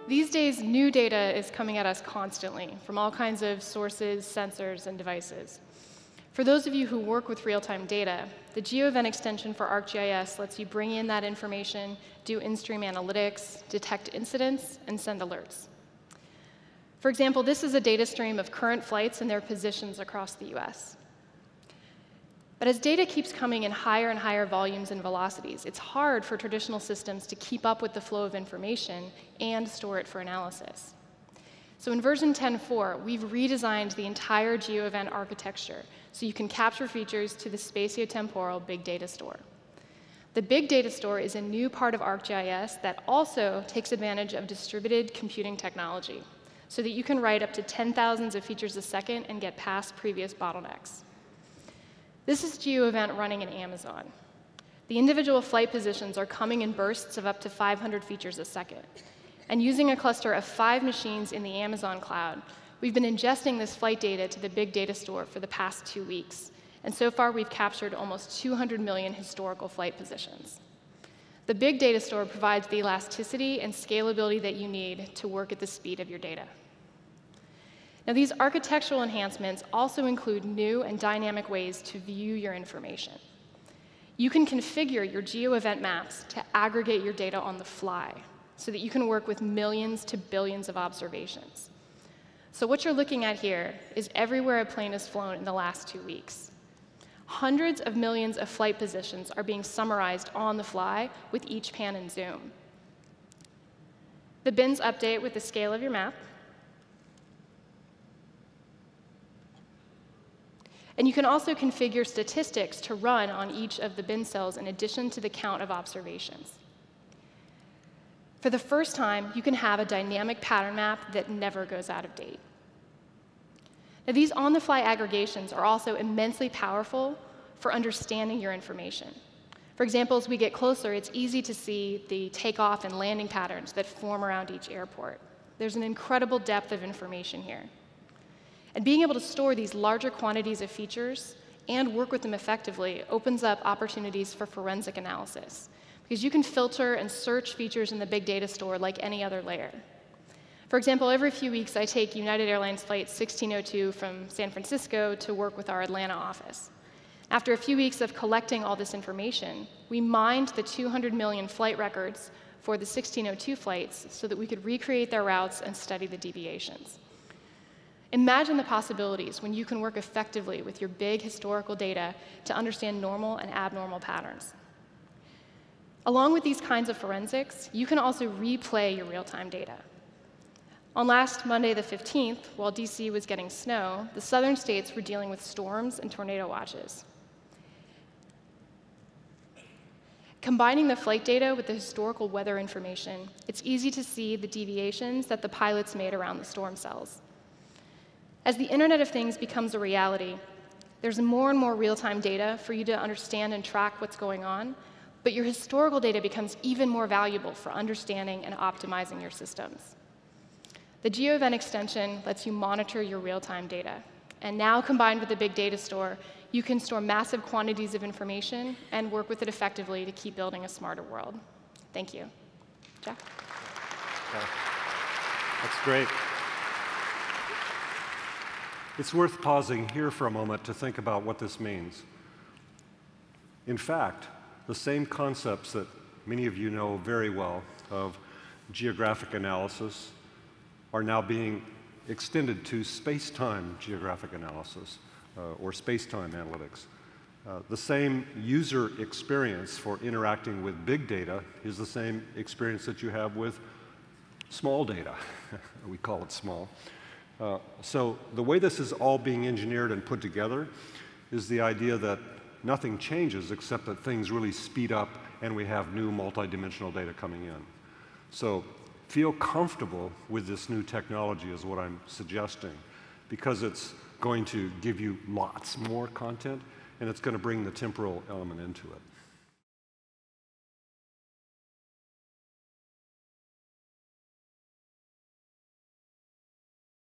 These days, new data is coming at us constantly from all kinds of sources, sensors, and devices. For those of you who work with real-time data, the GeoEvent extension for ArcGIS lets you bring in that information, do in-stream analytics, detect incidents, and send alerts. For example, this is a data stream of current flights and their positions across the US. But as data keeps coming in higher and higher volumes and velocities, it's hard for traditional systems to keep up with the flow of information and store it for analysis. So in version 10.4, we've redesigned the entire GeoEvent architecture so you can capture features to the spatiotemporal big data store. The big data store is a new part of ArcGIS that also takes advantage of distributed computing technology so that you can write up to 10,000s of features a second and get past previous bottlenecks. This is GeoEvent running in Amazon. The individual flight positions are coming in bursts of up to 500 features a second. And using a cluster of 5 machines in the Amazon cloud, we've been ingesting this flight data to the big data store for the past 2 weeks. And so far, we've captured almost 200 million historical flight positions. The big data store provides the elasticity and scalability that you need to work at the speed of your data. Now, these architectural enhancements also include new and dynamic ways to view your information. You can configure your GeoEvent maps to aggregate your data on the fly so that you can work with millions to billions of observations. So what you're looking at here is everywhere a plane has flown in the last 2 weeks. Hundreds of millions of flight positions are being summarized on the fly with each pan and zoom. The bins update with the scale of your map. And you can also configure statistics to run on each of the bin cells in addition to the count of observations. For the first time, you can have a dynamic pattern map that never goes out of date. Now, these on-the-fly aggregations are also immensely powerful for understanding your information. For example, as we get closer, it's easy to see the takeoff and landing patterns that form around each airport. There's an incredible depth of information here. And being able to store these larger quantities of features and work with them effectively opens up opportunities for forensic analysis, because you can filter and search features in the big data store like any other layer. For example, every few weeks, I take United Airlines Flight 1602 from San Francisco to work with our Atlanta office. After a few weeks of collecting all this information, we mined the 200 million flight records for the 1602 flights so that we could recreate their routes and study the deviations. Imagine the possibilities when you can work effectively with your big historical data to understand normal and abnormal patterns. Along with these kinds of forensics, you can also replay your real-time data. On last Monday, the 15th, while DC was getting snow, the southern states were dealing with storms and tornado watches. Combining the flight data with the historical weather information, it's easy to see the deviations that the pilots made around the storm cells. As the Internet of Things becomes a reality, there's more and more real-time data for you to understand and track what's going on, but your historical data becomes even more valuable for understanding and optimizing your systems. The GeoEvent extension lets you monitor your real-time data. And now, combined with the big data store, you can store massive quantities of information and work with it effectively to keep building a smarter world. Thank you. Jack? That's great. It's worth pausing here for a moment to think about what this means. In fact, the same concepts that many of you know very well of geographic analysis are now being extended to space-time geographic analysis, or space-time analytics. The same user experience for interacting with big data is the same experience that you have with small data. We call it small. So the way this is all being engineered and put together is the idea that nothing changes except that things really speed up and we have new multidimensional data coming in. So feel comfortable with this new technology is what I'm suggesting, because it's going to give you lots more content and it's going to bring the temporal element into it.